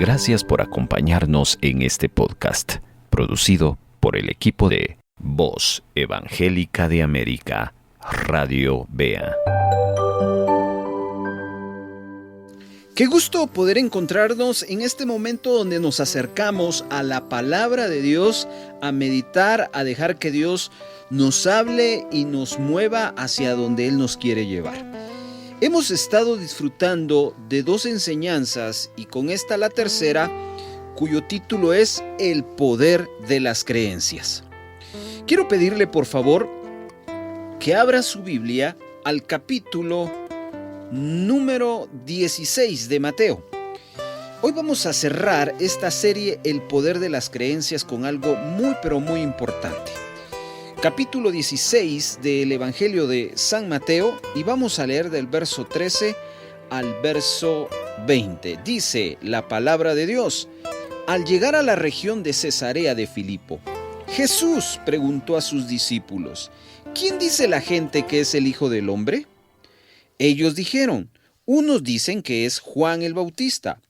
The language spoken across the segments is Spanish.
Gracias por acompañarnos en este podcast, producido por el equipo de Voz Evangélica de América, Radio Bea. Qué gusto poder encontrarnos en este momento donde nos acercamos a la palabra de Dios, a meditar, a dejar que Dios nos hable y nos mueva hacia donde Él nos quiere llevar. Hemos estado disfrutando de dos enseñanzas y con esta la tercera, cuyo título es El poder de las creencias. Quiero pedirle por favor que abra su Biblia al capítulo número 16 de Mateo. Hoy vamos a cerrar esta serie El poder de las creencias con algo muy pero muy importante. Capítulo 16 del Evangelio de San Mateo y vamos a leer del verso 13 al verso 20. Dice la palabra de Dios: al llegar a la región de Cesarea de Filipo, Jesús preguntó a sus discípulos: ¿quién dice la gente que es el Hijo del Hombre? Ellos dijeron: unos dicen que es Juan el Bautista,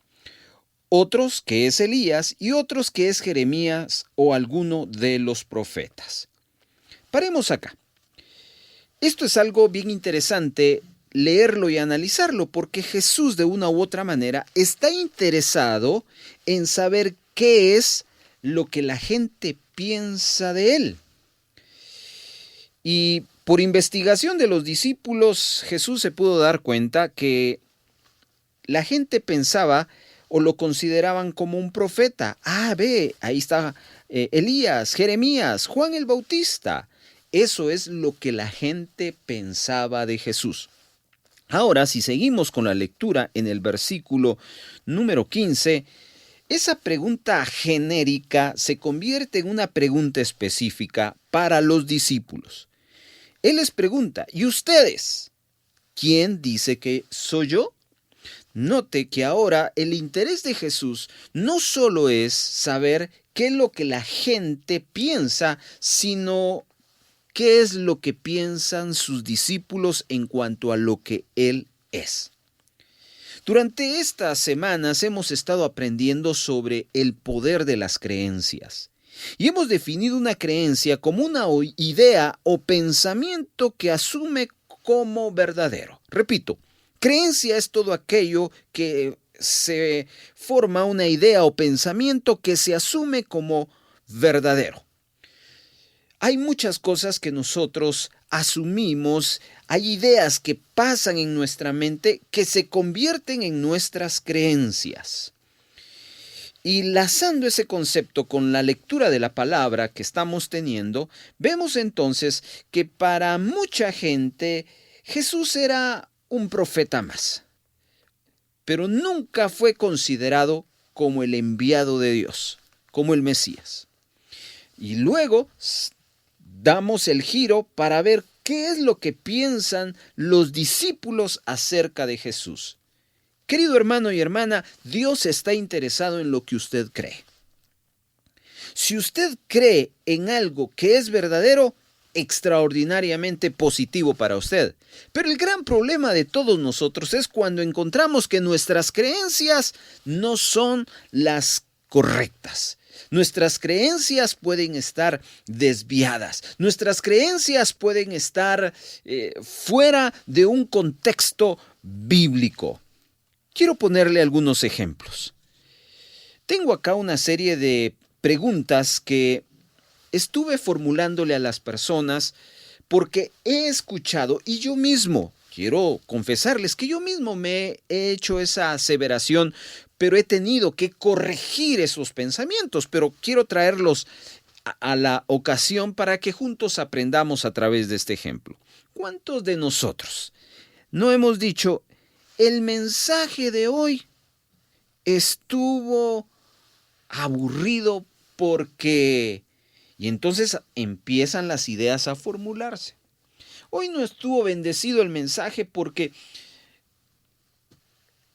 otros que es Elías y otros que es Jeremías o alguno de los profetas. Paremos acá. Esto es algo bien interesante leerlo y analizarlo porque Jesús de una u otra manera está interesado en saber qué es lo que la gente piensa de él. Y por investigación de los discípulos, Jesús se pudo dar cuenta que la gente pensaba o lo consideraban como un profeta. Ve, ahí está Elías, Jeremías, Juan el Bautista. Eso es lo que la gente pensaba de Jesús. Ahora, si seguimos con la lectura en el versículo número 15, esa pregunta genérica se convierte en una pregunta específica para los discípulos. Él les pregunta: ¿y ustedes? ¿Quién dice que soy yo? Note que ahora el interés de Jesús no solo es saber qué es lo que la gente piensa, sino qué es lo que piensan sus discípulos en cuanto a lo que Él es. Durante estas semanas hemos estado aprendiendo sobre el poder de las creencias. Y hemos definido una creencia como una idea o pensamiento que asume como verdadero. Repito, creencia es todo aquello que se forma una idea o pensamiento que se asume como verdadero. Hay muchas cosas que nosotros asumimos, hay ideas que pasan en nuestra mente que se convierten en nuestras creencias. Y lazando ese concepto con la lectura de la palabra que estamos teniendo, vemos entonces que para mucha gente Jesús era un profeta más, pero nunca fue considerado como el enviado de Dios, como el Mesías. Y luego damos el giro para ver qué es lo que piensan los discípulos acerca de Jesús. Querido hermano y hermana, Dios está interesado en lo que usted cree. Si usted cree en algo que es verdadero, extraordinariamente positivo para usted. Pero el gran problema de todos nosotros es cuando encontramos que nuestras creencias no son las correctas. Nuestras creencias pueden estar desviadas. Nuestras creencias pueden estar fuera de un contexto bíblico. Quiero ponerle algunos ejemplos. Tengo acá una serie de preguntas que estuve formulándole a las personas porque he escuchado y yo mismo, quiero confesarles que yo mismo me he hecho esa aseveración, pero he tenido que corregir esos pensamientos, pero quiero traerlos a la ocasión para que juntos aprendamos a través de este ejemplo. ¿Cuántos de nosotros no hemos dicho: el mensaje de hoy estuvo aburrido porque... Y entonces empiezan las ideas a formularse. Hoy no estuvo bendecido el mensaje porque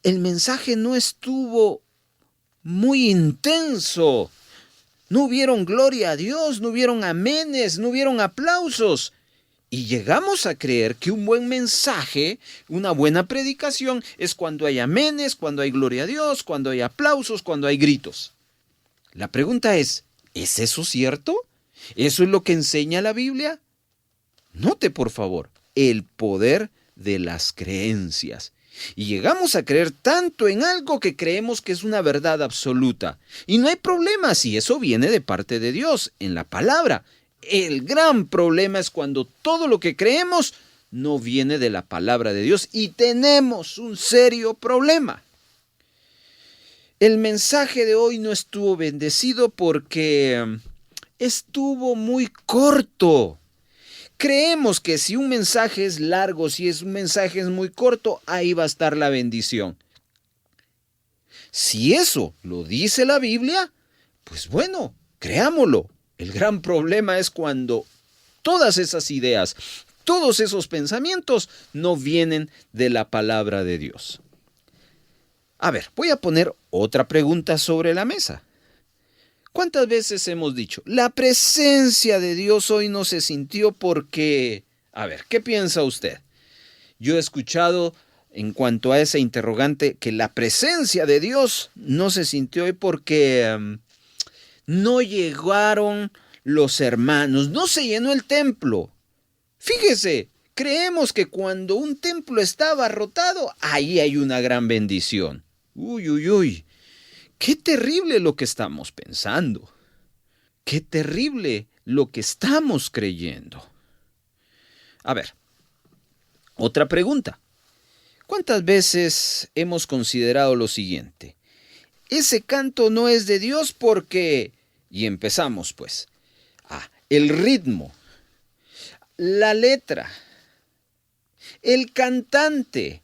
el mensaje no estuvo muy intenso. No hubieron gloria a Dios, no hubieron amenes, no hubieron aplausos. Y llegamos a creer que un buen mensaje, una buena predicación, es cuando hay amenes, cuando hay gloria a Dios, cuando hay aplausos, cuando hay gritos. La pregunta ¿es eso cierto? ¿Eso es lo que enseña la Biblia? Note, por favor, el poder de las creencias. Y llegamos a creer tanto en algo que creemos que es una verdad absoluta. Y no hay problema si eso viene de parte de Dios, en la palabra. El gran problema es cuando todo lo que creemos no viene de la palabra de Dios y tenemos un serio problema. El mensaje de hoy no estuvo bendecido porque estuvo muy corto. Creemos que si un mensaje es largo, si es un mensaje es muy corto, ahí va a estar la bendición. Si eso lo dice la Biblia, pues bueno, creámoslo. El gran problema es cuando todas esas ideas, todos esos pensamientos no vienen de la palabra de Dios. A ver, voy a poner otra pregunta sobre la mesa. ¿Cuántas veces hemos dicho, la presencia de Dios hoy no se sintió porque... A ver, ¿qué piensa usted? Yo he escuchado en cuanto a ese interrogante que la presencia de Dios no se sintió hoy porque no llegaron los hermanos, no se llenó el templo. Fíjese, creemos que cuando un templo está abarrotado, ahí hay una gran bendición. Uy, uy, uy. Qué terrible lo que estamos pensando. Qué terrible lo que estamos creyendo. A ver, otra pregunta. ¿Cuántas veces hemos considerado lo siguiente? Ese canto no es de Dios porque... Y empezamos pues. El ritmo, la letra, el cantante.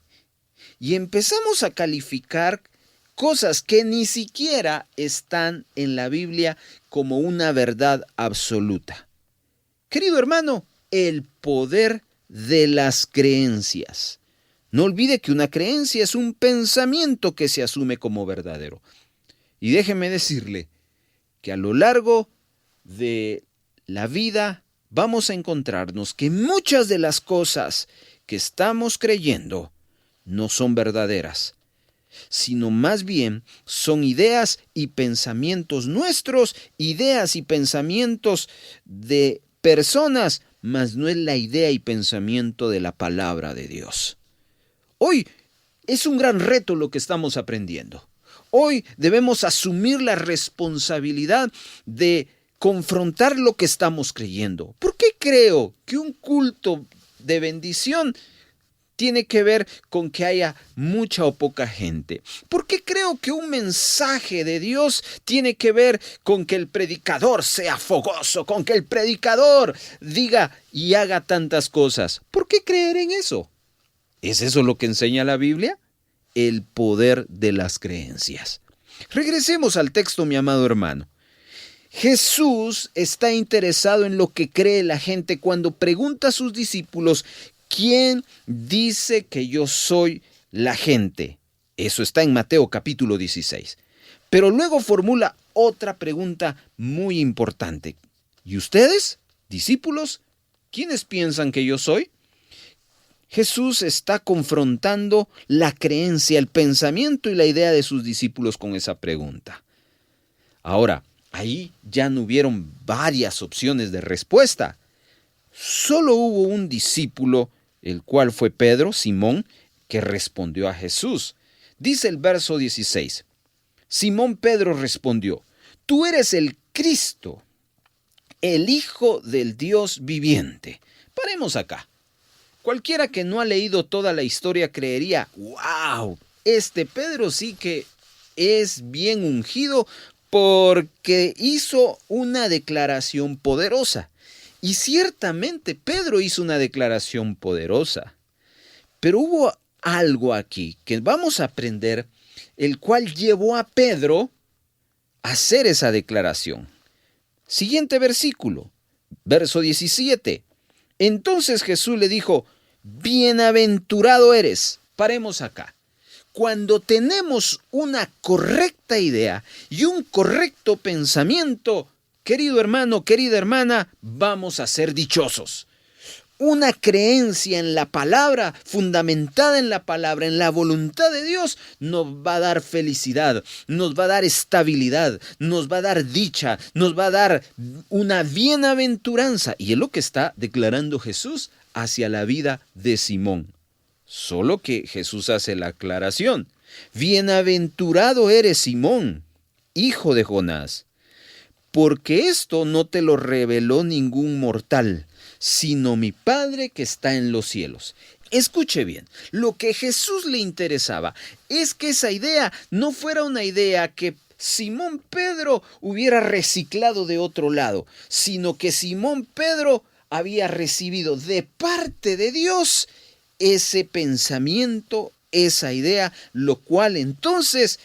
Y empezamos a calificar cosas que ni siquiera están en la Biblia como una verdad absoluta. Querido hermano, el poder de las creencias. No olvide que una creencia es un pensamiento que se asume como verdadero. Y déjeme decirle que a lo largo de la vida vamos a encontrarnos que muchas de las cosas que estamos creyendo no son verdaderas, sino más bien son ideas y pensamientos nuestros, ideas y pensamientos de personas, mas no es la idea y pensamiento de la palabra de Dios. Hoy es un gran reto lo que estamos aprendiendo. Hoy debemos asumir la responsabilidad de confrontar lo que estamos creyendo. ¿Por qué creo que un culto de bendición tiene que ver con que haya mucha o poca gente? ¿Por qué creo que un mensaje de Dios tiene que ver con que el predicador sea fogoso, con que el predicador diga y haga tantas cosas? ¿Por qué creer en eso? ¿Es eso lo que enseña la Biblia? El poder de las creencias. Regresemos al texto, mi amado hermano. Jesús está interesado en lo que cree la gente cuando pregunta a sus discípulos, ¿quién dice que yo soy la gente? Eso está en Mateo capítulo 16. Pero luego formula otra pregunta muy importante. ¿Y ustedes, discípulos, quiénes piensan que yo soy? Jesús está confrontando la creencia, el pensamiento y la idea de sus discípulos con esa pregunta. Ahora, ahí ya no hubieron varias opciones de respuesta. Solo hubo un discípulo, el cual fue Pedro, Simón, que respondió a Jesús. Dice el verso 16. Simón Pedro respondió, tú eres el Cristo, el Hijo del Dios viviente. Paremos acá. Cualquiera que no ha leído toda la historia creería, wow, este Pedro sí que es bien ungido porque hizo una declaración poderosa. Y ciertamente Pedro hizo una declaración poderosa. Pero hubo algo aquí que vamos a aprender, el cual llevó a Pedro a hacer esa declaración. Siguiente versículo, verso 17. Entonces Jesús le dijo, bienaventurado eres. Paremos acá. Cuando tenemos una correcta idea y un correcto pensamiento, querido hermano, querida hermana, vamos a ser dichosos. Una creencia en la palabra, fundamentada en la palabra, en la voluntad de Dios, nos va a dar felicidad, nos va a dar estabilidad, nos va a dar dicha, nos va a dar una bienaventuranza. Y es lo que está declarando Jesús hacia la vida de Simón. Solo que Jesús hace la aclaración. Bienaventurado eres, Simón, hijo de Jonás, porque esto no te lo reveló ningún mortal, sino mi Padre que está en los cielos. Escuche bien, lo que Jesús le interesaba es que esa idea no fuera una idea que Simón Pedro hubiera reciclado de otro lado, sino que Simón Pedro había recibido de parte de Dios ese pensamiento, esa idea, lo cual entonces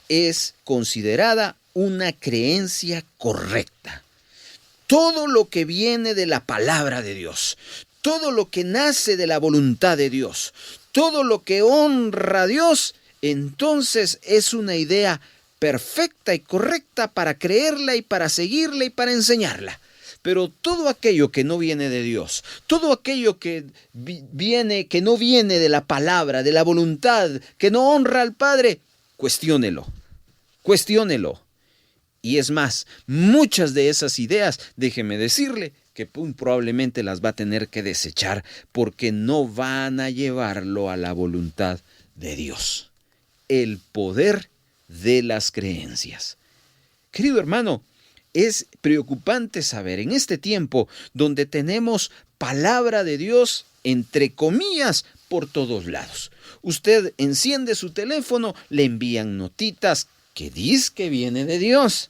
es considerada una creencia correcta. Todo lo que viene de la palabra de Dios, todo lo que nace de la voluntad de Dios, todo lo que honra a Dios, entonces es una idea perfecta y correcta para creerla y para seguirla y para enseñarla. Pero todo aquello que no viene de Dios, todo aquello que no viene de la palabra, de la voluntad, que no honra al Padre, cuestiónelo. Y es más, muchas de esas ideas, déjeme decirle, que probablemente las va a tener que desechar porque no van a llevarlo a la voluntad de Dios. El poder de las creencias. Querido hermano, es preocupante saber en este tiempo donde tenemos palabra de Dios, entre comillas, por todos lados. Usted enciende su teléfono, le envían notitas que dice que viene de Dios.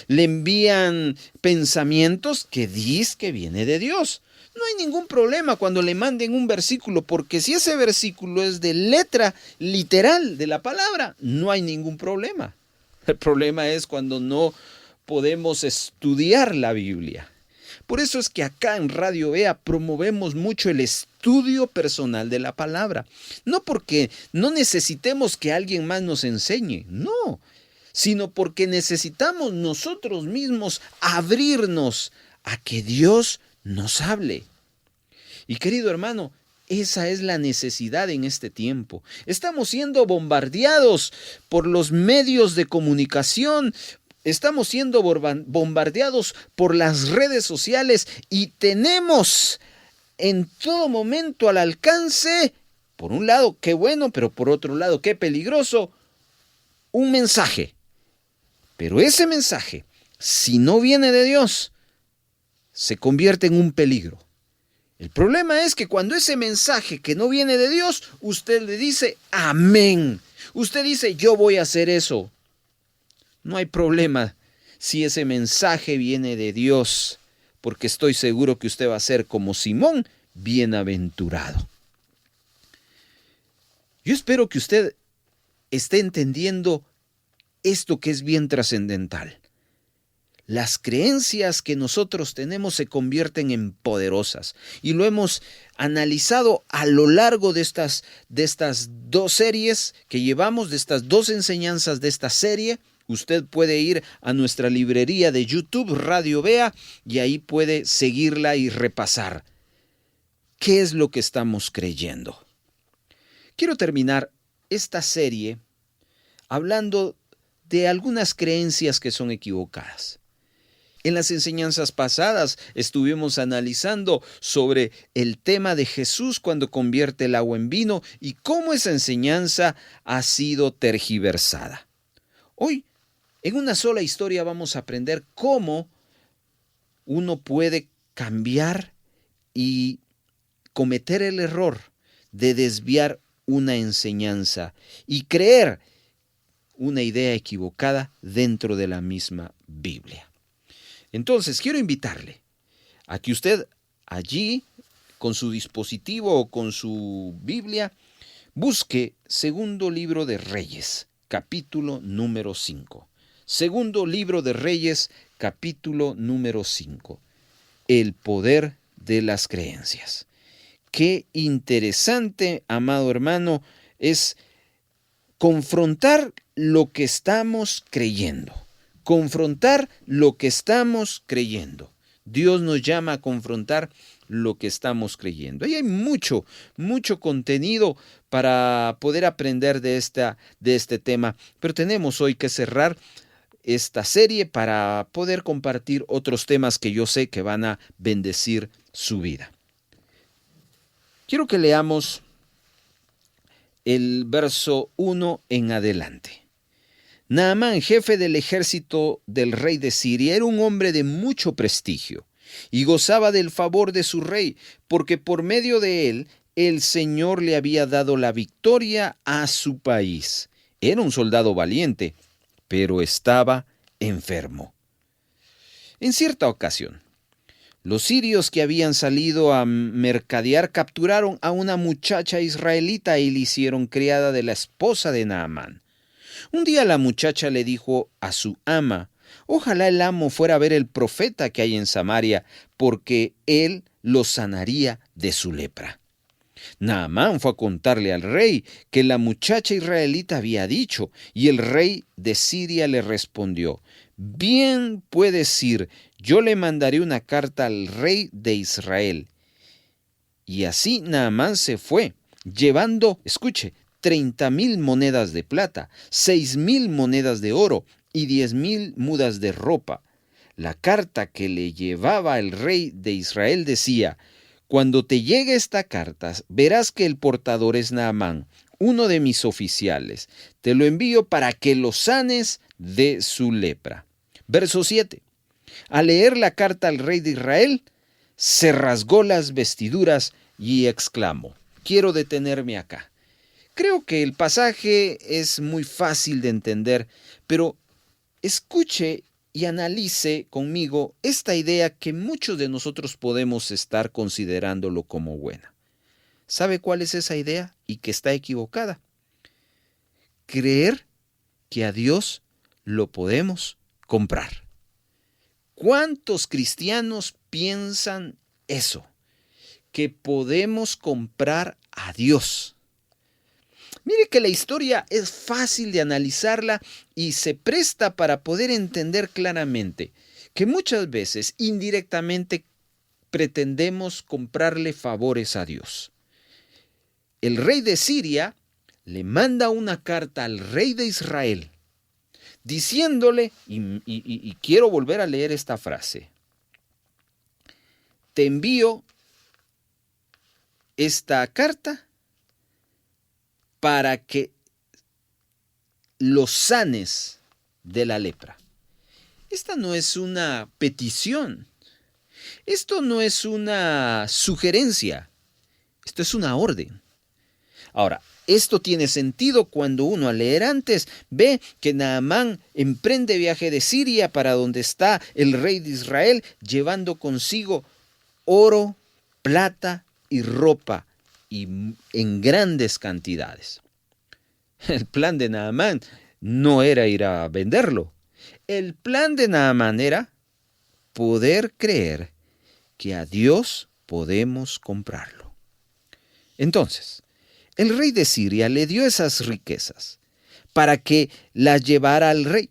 Le envían pensamientos que dice que viene de Dios. No hay ningún problema cuando le manden un versículo, porque si ese versículo es de letra literal de la palabra, no hay ningún problema. El problema es cuando no podemos estudiar la Biblia. Por eso es que acá en Radio Vea promovemos mucho el estudio personal de la palabra. No porque no necesitemos que alguien más nos enseñe, no, sino porque necesitamos nosotros mismos abrirnos a que Dios nos hable. Y querido hermano, esa es la necesidad en este tiempo. Estamos siendo bombardeados por los medios de comunicación, estamos siendo bombardeados por las redes sociales y tenemos en todo momento al alcance, por un lado, qué bueno, pero por otro lado, qué peligroso, un mensaje. Pero ese mensaje, si no viene de Dios, se convierte en un peligro. El problema es que cuando ese mensaje que no viene de Dios, usted le dice amén. Usted dice yo voy a hacer eso. No hay problema si ese mensaje viene de Dios, porque estoy seguro que usted va a ser como Simón, bienaventurado. Yo espero que usted esté entendiendo esto que es bien trascendental. Las creencias que nosotros tenemos se convierten en poderosas y lo hemos analizado a lo largo de estas dos series que llevamos, de estas dos enseñanzas de esta serie. Usted puede ir a nuestra librería de YouTube, Radio Vea, y ahí puede seguirla y repasar. ¿Qué es lo que estamos creyendo? Quiero terminar esta serie hablando de algunas creencias que son equivocadas. En las enseñanzas pasadas estuvimos analizando sobre el tema de Jesús cuando convierte el agua en vino y cómo esa enseñanza ha sido tergiversada. Hoy, en una sola historia vamos a aprender cómo uno puede cambiar y cometer el error de desviar una enseñanza y creer una idea equivocada dentro de la misma Biblia. Entonces, quiero invitarle a que usted allí, con su dispositivo o con su Biblia, busque Segundo Libro de Reyes, capítulo número 5. Segundo Libro de Reyes, capítulo número 5. El poder de las creencias. Qué interesante, amado hermano, es confrontar lo que estamos creyendo. Confrontar lo que estamos creyendo. Dios nos llama a confrontar lo que estamos creyendo. Ahí hay mucho contenido para poder aprender de este tema, pero tenemos hoy que cerrar esta serie para poder compartir otros temas que yo sé que van a bendecir su vida. Quiero que leamos el verso 1 en adelante. Naamán, jefe del ejército del rey de Siria, era un hombre de mucho prestigio y gozaba del favor de su rey, porque por medio de él el Señor le había dado la victoria a su país. Era un soldado valiente, pero estaba enfermo. En cierta ocasión, los sirios que habían salido a mercadear capturaron a una muchacha israelita y le hicieron criada de la esposa de Naamán. Un día la muchacha le dijo a su ama: ojalá el amo fuera a ver el profeta que hay en Samaria, porque él lo sanaría de su lepra. Naamán fue a contarle al rey que la muchacha israelita había dicho, y el rey de Siria le respondió: bien puedes ir, yo le mandaré una carta al rey de Israel. Y así Naamán se fue, llevando, escuche, 30,000 monedas de plata, 6,000 monedas de oro y 10,000 mudas de ropa. La carta que le llevaba el rey de Israel decía: cuando te llegue esta carta, verás que el portador es Naamán, uno de mis oficiales. Te lo envío para que lo sanes de su lepra. Verso 7. Al leer la carta al rey de Israel, se rasgó las vestiduras y exclamó: quiero detenerme acá. Creo que el pasaje es muy fácil de entender, pero escuche y analice conmigo esta idea que muchos de nosotros podemos estar considerándolo como buena. ¿Sabe cuál es esa idea y que está equivocada? Creer que a Dios lo podemos comprar. ¿Cuántos cristianos piensan eso? Que podemos comprar a Dios. Mire que la historia es fácil de analizarla y se presta para poder entender claramente que muchas veces indirectamente pretendemos comprarle favores a Dios. El rey de Siria le manda una carta al rey de Israel diciéndole, y quiero volver a leer esta frase: te envío esta carta para que lo sanes de la lepra. Esta no es una petición. Esto no es una sugerencia. Esto es una orden. Ahora, esto tiene sentido cuando uno al leer antes ve que Naamán emprende viaje de Siria para donde está el rey de Israel, llevando consigo oro, plata y ropa, y en grandes cantidades. El plan de Naamán no era ir a venderlo. El plan de Naamán era poder creer que a Dios podemos comprarlo. Entonces, el rey de Siria le dio esas riquezas para que las llevara al rey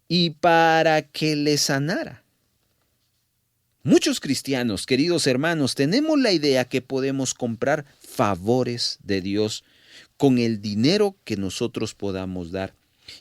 y para que le sanara. Muchos cristianos, queridos hermanos, tenemos la idea que podemos comprar favores de Dios con el dinero que nosotros podamos dar.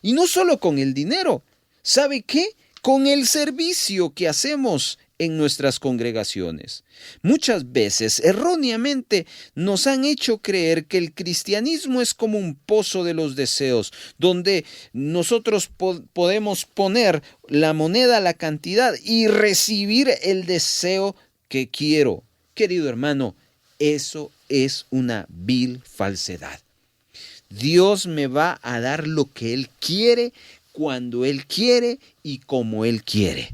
Y no solo con el dinero, ¿sabe qué? Con el servicio que hacemos en nuestras congregaciones. Muchas veces, erróneamente, nos han hecho creer que el cristianismo es como un pozo de los deseos, donde nosotros podemos poner la moneda, la cantidad y recibir el deseo que quiero. Querido hermano, eso es una vil falsedad. Dios me va a dar lo que Él quiere, cuando Él quiere y como Él quiere.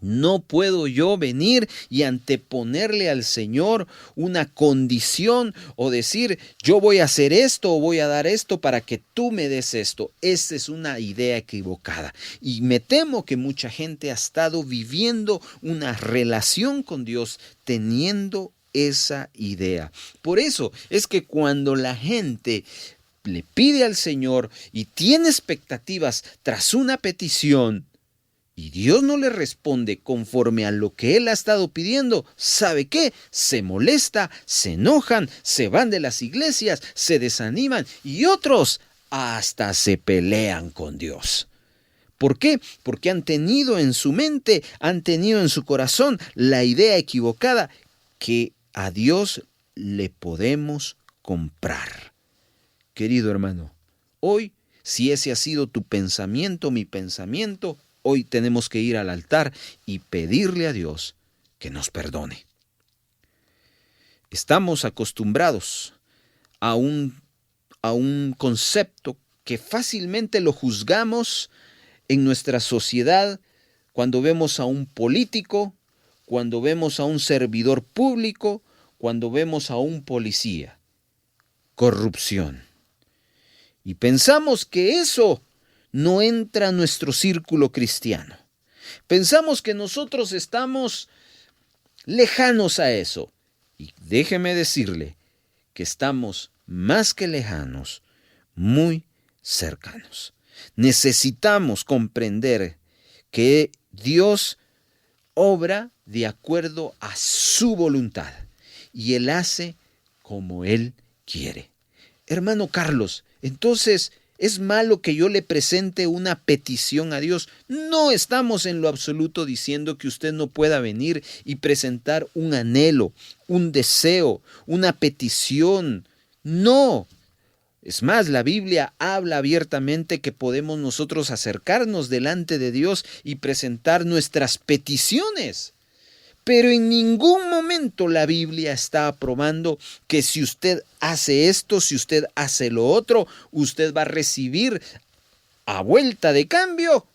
No puedo yo venir y anteponerle al Señor una condición o decir: yo voy a hacer esto o voy a dar esto para que tú me des esto. Esa es una idea equivocada. Y me temo que mucha gente ha estado viviendo una relación con Dios teniendo esa idea. Por eso es que cuando la gente le pide al Señor y tiene expectativas tras una petición, y Dios no le responde conforme a lo que él ha estado pidiendo, ¿sabe qué? Se molesta, se enojan, se van de las iglesias, se desaniman y otros hasta se pelean con Dios. ¿Por qué? Porque han tenido en su mente, han tenido en su corazón la idea equivocada que a Dios le podemos comprar. Querido hermano, hoy, si ese ha sido tu pensamiento, mi pensamiento, hoy tenemos que ir al altar y pedirle a Dios que nos perdone. Estamos acostumbrados a un concepto que fácilmente lo juzgamos en nuestra sociedad cuando vemos a un político, cuando vemos a un servidor público, cuando vemos a un policía. Corrupción. Y pensamos que eso no entra en nuestro círculo cristiano. Pensamos que nosotros estamos lejanos a eso. Y déjeme decirle que estamos más que lejanos, muy cercanos. Necesitamos comprender que Dios obra de acuerdo a su voluntad y Él hace como Él quiere. Hermano Carlos, entonces, ¿es malo que yo le presente una petición a Dios? No estamos en lo absoluto diciendo que usted no pueda venir y presentar un anhelo, un deseo, una petición. No. Es más, la Biblia habla abiertamente que podemos nosotros acercarnos delante de Dios y presentar nuestras peticiones. Pero en ningún momento la Biblia está aprobando que si usted hace esto, si usted hace lo otro, usted va a recibir a vuelta de cambio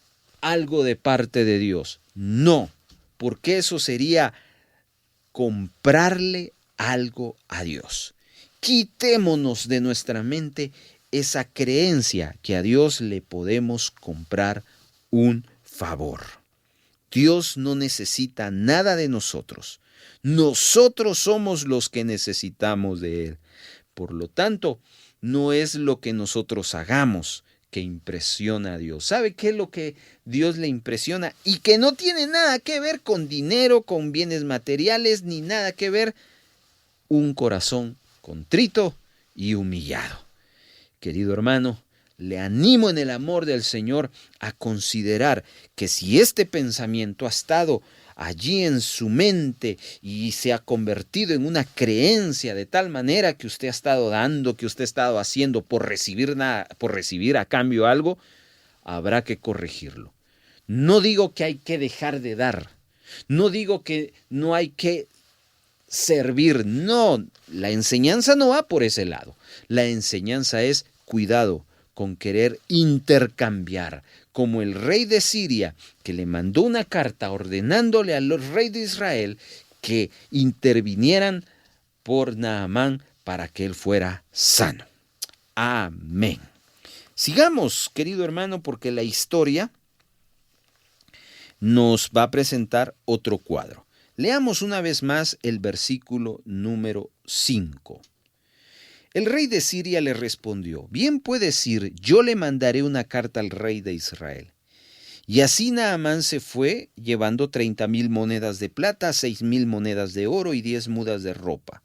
algo de parte de Dios. No, porque eso sería comprarle algo a Dios. Quitémonos de nuestra mente esa creencia que a Dios le podemos comprar un favor. Dios no necesita nada de nosotros. Nosotros somos los que necesitamos de Él. Por lo tanto, no es lo que nosotros hagamos que impresiona a Dios. ¿Sabe qué es lo que Dios le impresiona? Y que no tiene nada que ver con dinero, con bienes materiales, ni nada que ver. Un corazón contrito y humillado. Querido hermano, le animo en el amor del Señor a considerar que si este pensamiento ha estado allí en su mente y se ha convertido en una creencia de tal manera que usted ha estado dando, que usted ha estado haciendo por recibir a cambio algo, habrá que corregirlo. No digo que hay que dejar de dar, no digo que no hay que servir, no, la enseñanza no va por ese lado. La enseñanza es cuidado con querer intercambiar, como el rey de Siria, que le mandó una carta ordenándole al rey de Israel que intervinieran por Naamán para que él fuera sano. Amén. Sigamos, querido hermano, porque la historia nos va a presentar otro cuadro. Leamos una vez más el versículo número 5. El rey de Siria le respondió: bien puedes ir, yo le mandaré una carta al rey de Israel. Y así Naamán se fue, llevando 30,000 monedas de plata, 6,000 monedas de oro y 10 mudas de ropa.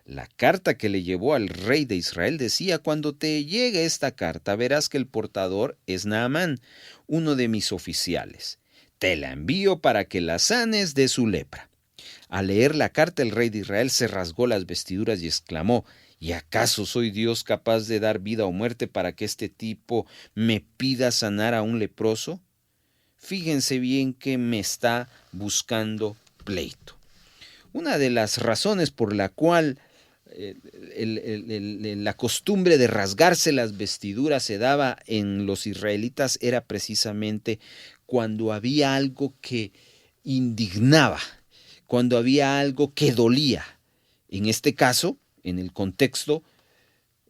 La carta que le llevó al rey de Israel decía: cuando te llegue esta carta, verás que el portador es Naamán, uno de mis oficiales. Te la envío para que la sanes de su lepra. Al leer la carta, el rey de Israel se rasgó las vestiduras y exclamó: ¿y acaso soy Dios capaz de dar vida o muerte para que este tipo me pida sanar a un leproso? Fíjense bien que me está buscando pleito. Una de las razones por la cual la costumbre de rasgarse las vestiduras se daba en los israelitas era precisamente cuando había algo que indignaba, cuando había algo que dolía. En este caso, en el contexto,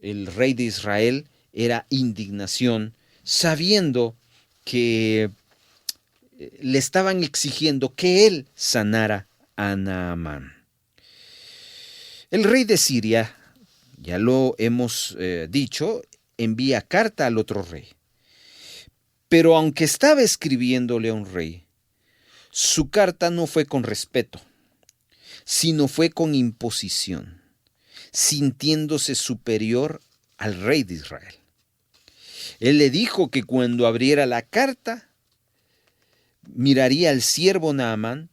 el rey de Israel era indignación, sabiendo que le estaban exigiendo que él sanara a Naamán. El rey de Siria, ya lo hemos dicho, envía carta al otro rey. Pero aunque estaba escribiéndole a un rey, Su carta no fue con respeto, sino fue con imposición, sintiéndose superior al rey de Israel. Él le dijo que cuando abriera la carta, miraría al siervo Naamán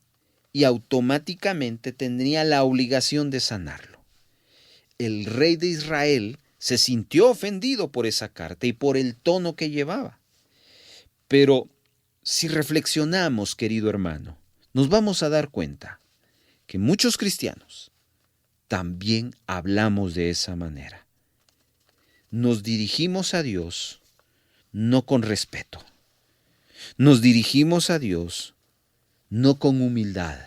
y automáticamente tendría la obligación de sanarlo. El rey de Israel se sintió ofendido por esa carta y por el tono que llevaba. Pero si reflexionamos, querido hermano, nos vamos a dar cuenta que muchos cristianos también hablamos de esa manera. Nos dirigimos a Dios no con respeto. Nos dirigimos a Dios no con humildad.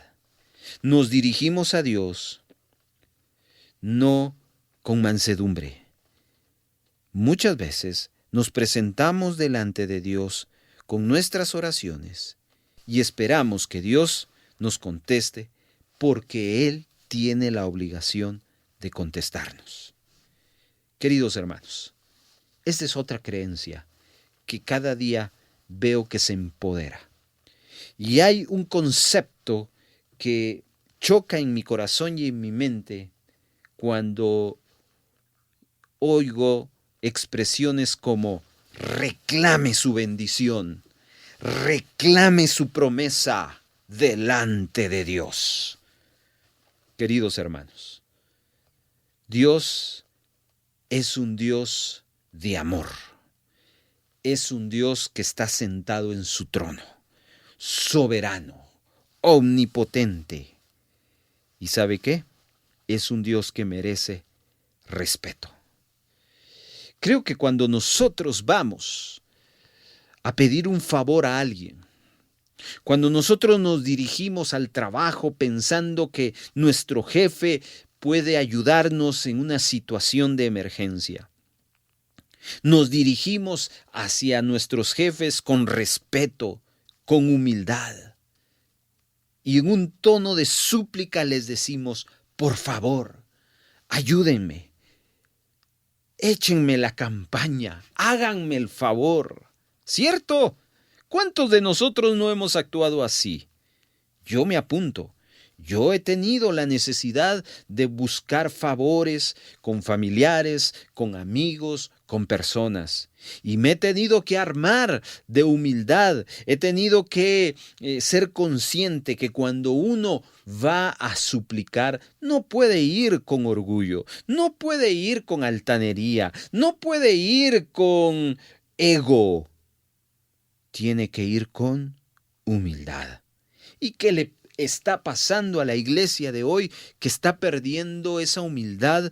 Nos dirigimos a Dios no con mansedumbre. Muchas veces nos presentamos delante de Dios con nuestras oraciones y esperamos que Dios nos conteste porque Él tiene la obligación de contestarnos. Queridos hermanos, esta es otra creencia que cada día veo que se empodera. Y hay un concepto que choca en mi corazón y en mi mente cuando oigo expresiones como reclame su bendición, reclame su promesa delante de Dios. Queridos hermanos, Dios es un Dios de amor. Es un Dios que está sentado en su trono, soberano, omnipotente. ¿Y sabe qué? Es un Dios que merece respeto. Creo que cuando nosotros vamos a pedir un favor a alguien, cuando nosotros nos dirigimos al trabajo pensando que nuestro jefe puede ayudarnos en una situación de emergencia, nos dirigimos hacia nuestros jefes con respeto, con humildad. Y en un tono de súplica les decimos, por favor, ayúdenme, échenme la campaña, háganme el favor. ¿Cierto? ¿Cuántos de nosotros no hemos actuado así? Yo me apunto. Yo he tenido la necesidad de buscar favores con familiares, con amigos, con personas. Y me he tenido que armar de humildad. He tenido que ser consciente que cuando uno va a suplicar, no puede ir con orgullo, no puede ir con altanería, no puede ir con ego. Tiene que ir con humildad. ¿Y qué le está pasando a la iglesia de hoy? Que está perdiendo esa humildad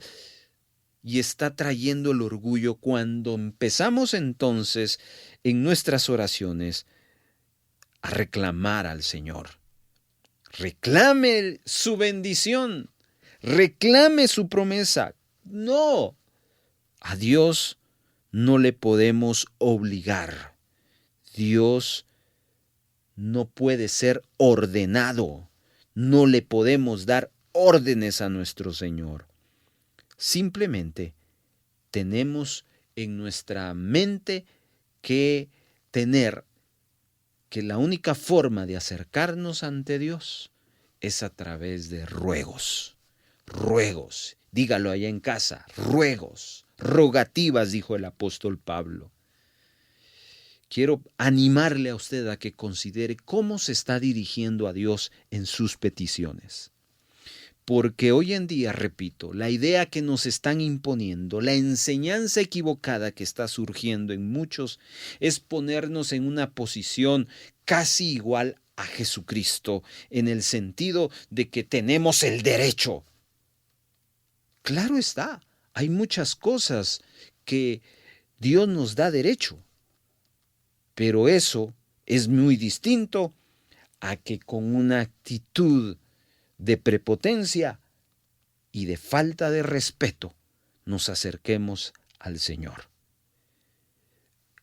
y está trayendo el orgullo cuando empezamos entonces en nuestras oraciones a reclamar al Señor. Reclame su bendición, reclame su promesa. No, a Dios no le podemos obligar. Dios no puede ser ordenado. No le podemos dar órdenes a nuestro Señor. Simplemente tenemos en nuestra mente que tener que la única forma de acercarnos ante Dios es a través de ruegos. Ruegos. Dígalo allá en casa. Ruegos. Rogativas, dijo el apóstol Pablo. Quiero animarle a usted a que considere cómo se está dirigiendo a Dios en sus peticiones. Porque hoy en día, repito, la idea que nos están imponiendo, la enseñanza equivocada que está surgiendo en muchos, es ponernos en una posición casi igual a Jesucristo, en el sentido de que tenemos el derecho. Claro está, hay muchas cosas que Dios nos da derecho. Pero eso es muy distinto a que con una actitud de prepotencia y de falta de respeto nos acerquemos al Señor.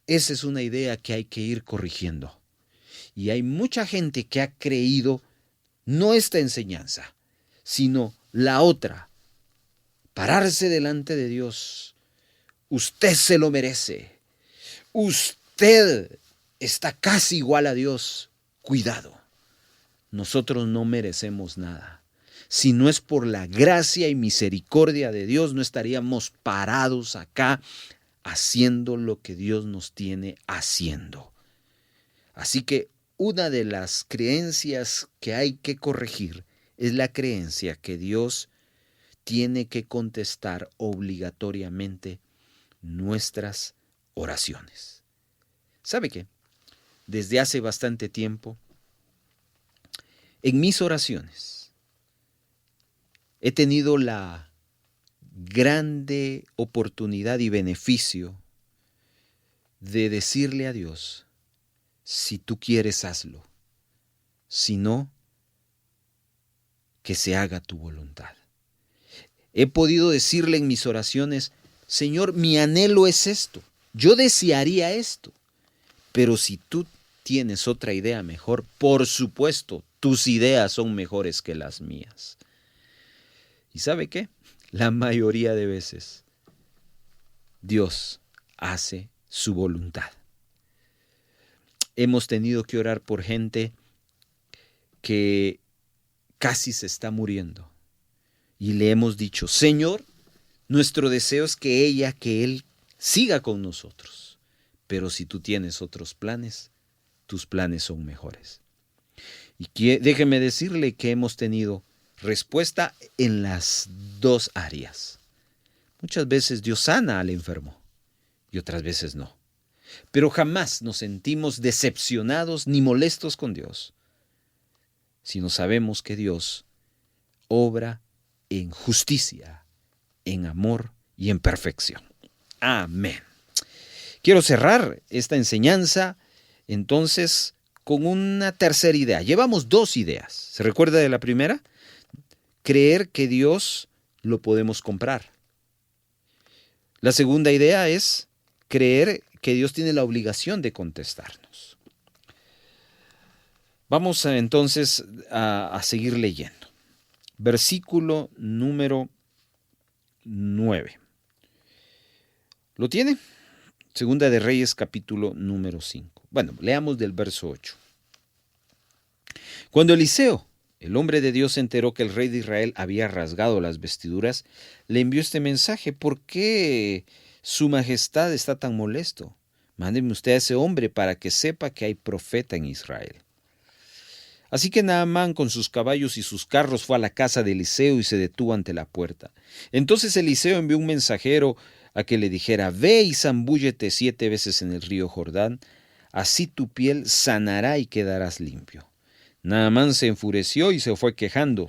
Esa es una idea que hay que ir corrigiendo. Y hay mucha gente que ha creído no esta enseñanza, sino la otra. Pararse delante de Dios. Usted se lo merece. Usted está casi igual a Dios. Cuidado. nosotros no merecemos nada. Si no es por la gracia y misericordia de Dios, no estaríamos parados acá haciendo lo que Dios nos tiene haciendo. Así que una de las creencias que hay que corregir es la creencia que Dios tiene que contestar obligatoriamente nuestras oraciones. ¿Sabe qué? Desde hace bastante tiempo, en mis oraciones, he tenido la grande oportunidad y beneficio de decirle a Dios, si tú quieres, hazlo. Si no, que se haga tu voluntad. He podido decirle en mis oraciones, Señor, mi anhelo es esto. Yo desearía esto. Pero si tú tienes otra idea mejor, por supuesto, tus ideas son mejores que las mías. ¿Y sabe qué? La mayoría de veces Dios hace su voluntad. Hemos tenido que orar por gente que casi se está muriendo. Y le hemos dicho, Señor, nuestro deseo es que él siga con nosotros. Pero si tú tienes otros planes, tus planes son mejores. Y déjeme decirle que hemos tenido respuesta en las dos áreas. Muchas veces Dios sana al enfermo y otras veces no. Pero jamás nos sentimos decepcionados ni molestos con Dios, sino sabemos que Dios obra en justicia, en amor y en perfección. Amén. Quiero cerrar esta enseñanza entonces con una tercera idea. Llevamos dos ideas. ¿Se recuerda de la primera? Creer que Dios lo podemos comprar. La segunda idea es creer que Dios tiene la obligación de contestarnos. Vamos entonces a seguir leyendo. Versículo número 9. ¿Lo tiene? Segunda de Reyes, capítulo número 5. Bueno, leamos del verso 8. Cuando Eliseo, el hombre de Dios, se enteró que el rey de Israel había rasgado las vestiduras, le envió este mensaje: ¿por qué su majestad está tan molesto? Mándeme usted a ese hombre para que sepa que hay profeta en Israel. Así que Naamán con sus caballos y sus carros fue a la casa de Eliseo y se detuvo ante la puerta. Entonces Eliseo envió un mensajero a que le dijera: ve y zambúllete 7 veces en el río Jordán, así tu piel sanará y quedarás limpio. Naamán se enfureció y se fue quejando.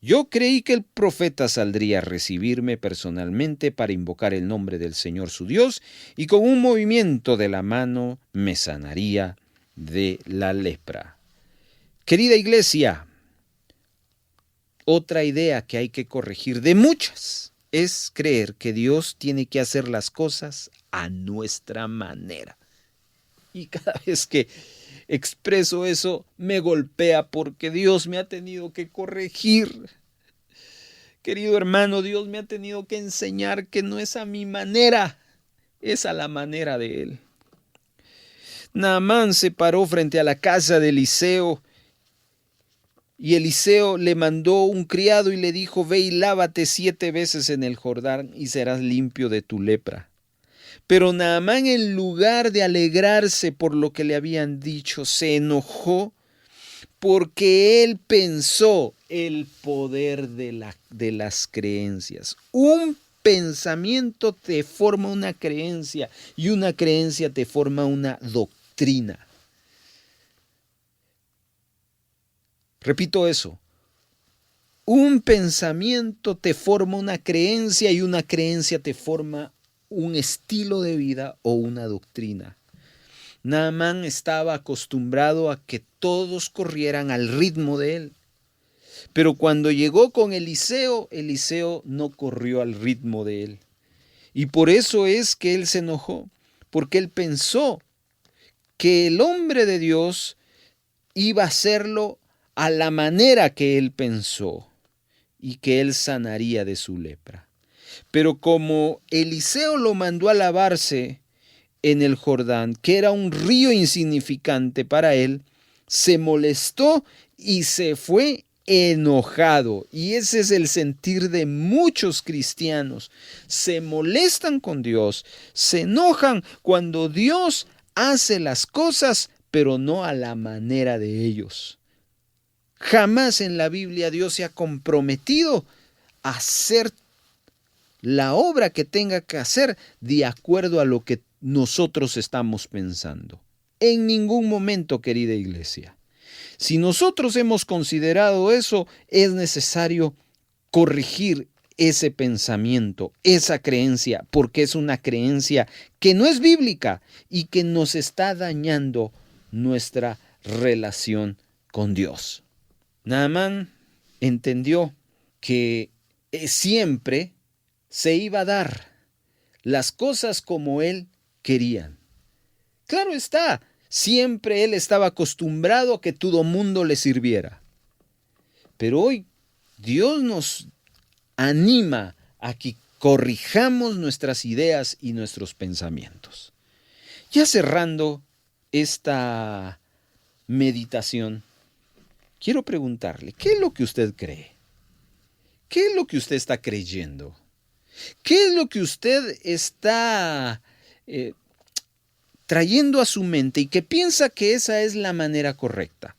Yo creí que el profeta saldría a recibirme personalmente para invocar el nombre del Señor su Dios y con un movimiento de la mano me sanaría de la lepra. Querida iglesia, otra idea que hay que corregir de muchas es creer que Dios tiene que hacer las cosas a nuestra manera. Y cada vez que expreso eso, me golpea porque Dios me ha tenido que corregir. Querido hermano, Dios me ha tenido que enseñar que no es a mi manera, es a la manera de Él. Naamán se paró frente a la casa de Eliseo y Eliseo le mandó un criado y le dijo: ve y lávate 7 veces en el Jordán y serás limpio de tu lepra. Pero Naamán, en lugar de alegrarse por lo que le habían dicho, se enojó porque él pensó el poder de las creencias. Un pensamiento te forma una creencia y una creencia te forma una doctrina. Repito eso. Un pensamiento te forma una creencia y una creencia te forma un estilo de vida o una doctrina. Naamán estaba acostumbrado a que todos corrieran al ritmo de él. Pero cuando llegó con Eliseo, Eliseo no corrió al ritmo de él. Y por eso es que él se enojó, porque él pensó que el hombre de Dios iba a hacerlo a la manera que él pensó y que él sanaría de su lepra. Pero como Eliseo lo mandó a lavarse en el Jordán, que era un río insignificante para él, se molestó y se fue enojado. Y ese es el sentir de muchos cristianos. Se molestan con Dios, se enojan cuando Dios hace las cosas, pero no a la manera de ellos. Jamás en la Biblia Dios se ha comprometido a hacer la obra que tenga que hacer de acuerdo a lo que nosotros estamos pensando. En ningún momento, querida iglesia. Si nosotros hemos considerado eso, es necesario corregir ese pensamiento, esa creencia, porque es una creencia que no es bíblica y que nos está dañando nuestra relación con Dios. Naamán entendió que siempre se iba a dar las cosas como él quería. Claro está, siempre él estaba acostumbrado a que todo mundo le sirviera. Pero hoy Dios nos anima a que corrijamos nuestras ideas y nuestros pensamientos. Ya cerrando esta meditación, quiero preguntarle, ¿qué es lo que usted cree? ¿Qué es lo que usted está creyendo? ¿Qué es lo que usted está trayendo a su mente y que piensa que esa es la manera correcta?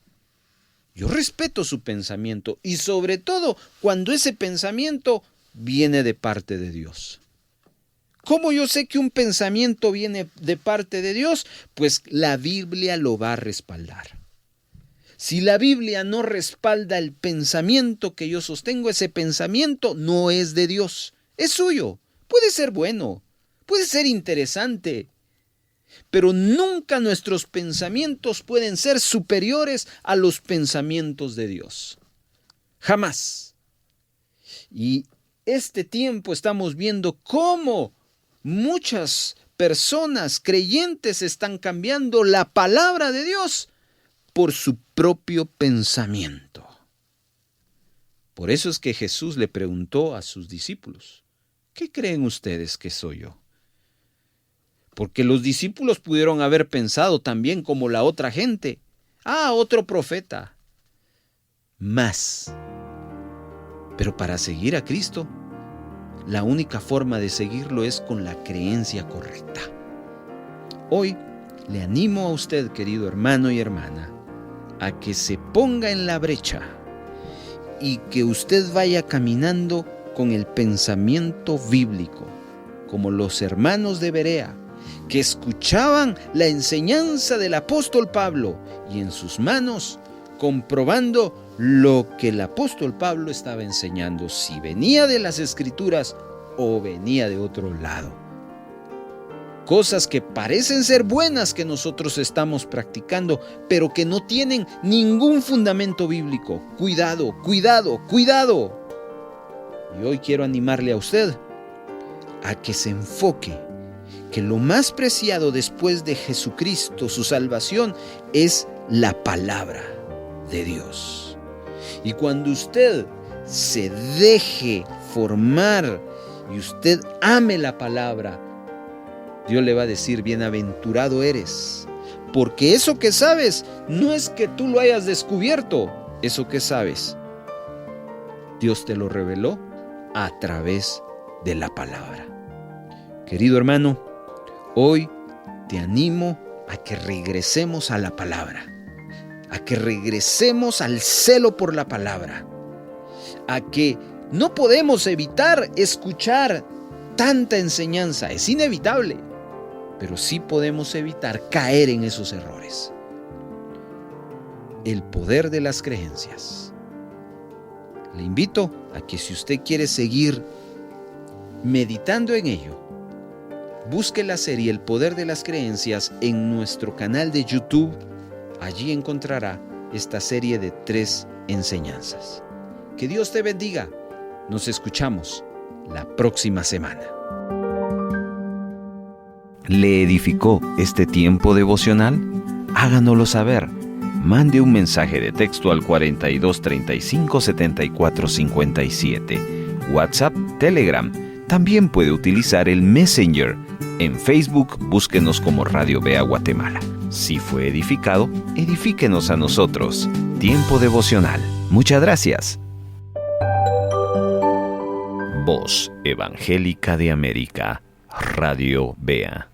Yo respeto su pensamiento y sobre todo cuando ese pensamiento viene de parte de Dios. ¿Cómo yo sé que un pensamiento viene de parte de Dios? Pues la Biblia lo va a respaldar. Si la Biblia no respalda el pensamiento que yo sostengo, ese pensamiento no es de Dios. Es suyo. Puede ser bueno, puede ser interesante, pero nunca nuestros pensamientos pueden ser superiores a los pensamientos de Dios. Jamás. Y este tiempo estamos viendo cómo muchas personas creyentes están cambiando la palabra de Dios por su propio pensamiento. Por eso es que Jesús le preguntó a sus discípulos, ¿qué creen ustedes que soy yo? Porque los discípulos pudieron haber pensado también como la otra gente. Otro profeta. Más. Pero para seguir a Cristo, la única forma de seguirlo es con la creencia correcta. Hoy le animo a usted, querido hermano y hermana, a que se ponga en la brecha y que usted vaya caminando con el pensamiento bíblico, como los hermanos de Berea, que escuchaban la enseñanza del apóstol Pablo y en sus manos comprobando lo que el apóstol Pablo estaba enseñando, si venía de las Escrituras o venía de otro lado. Cosas que parecen ser buenas que nosotros estamos practicando, pero que no tienen ningún fundamento bíblico. Cuidado, cuidado, cuidado. Y hoy quiero animarle a usted a que se enfoque que lo más preciado después de Jesucristo, su salvación, es la palabra de Dios. Y cuando usted se deje formar y usted ame la palabra, Dios le va a decir, bienaventurado eres, porque eso que sabes no es que tú lo hayas descubierto, eso que sabes, Dios te lo reveló a través de la palabra. Querido hermano, hoy te animo a que regresemos a la palabra, a que regresemos al celo por la palabra, a que no podemos evitar escuchar tanta enseñanza, es inevitable, pero sí podemos evitar caer en esos errores. El poder de las creencias. Le invito a que si usted quiere seguir meditando en ello, busque la serie El Poder de las Creencias en nuestro canal de YouTube. Allí encontrará esta serie de 3 enseñanzas. Que Dios te bendiga. Nos escuchamos la próxima semana. ¿Le edificó este tiempo devocional? Háganoslo saber. Mande un mensaje de texto al 42 35 74 57. WhatsApp, Telegram. También puede utilizar el Messenger En Facebook, búsquenos como Radio Bea Guatemala. Si fue edificado, edifíquenos a nosotros. Tiempo devocional. Muchas gracias. Voz Evangélica de América, Radio Bea.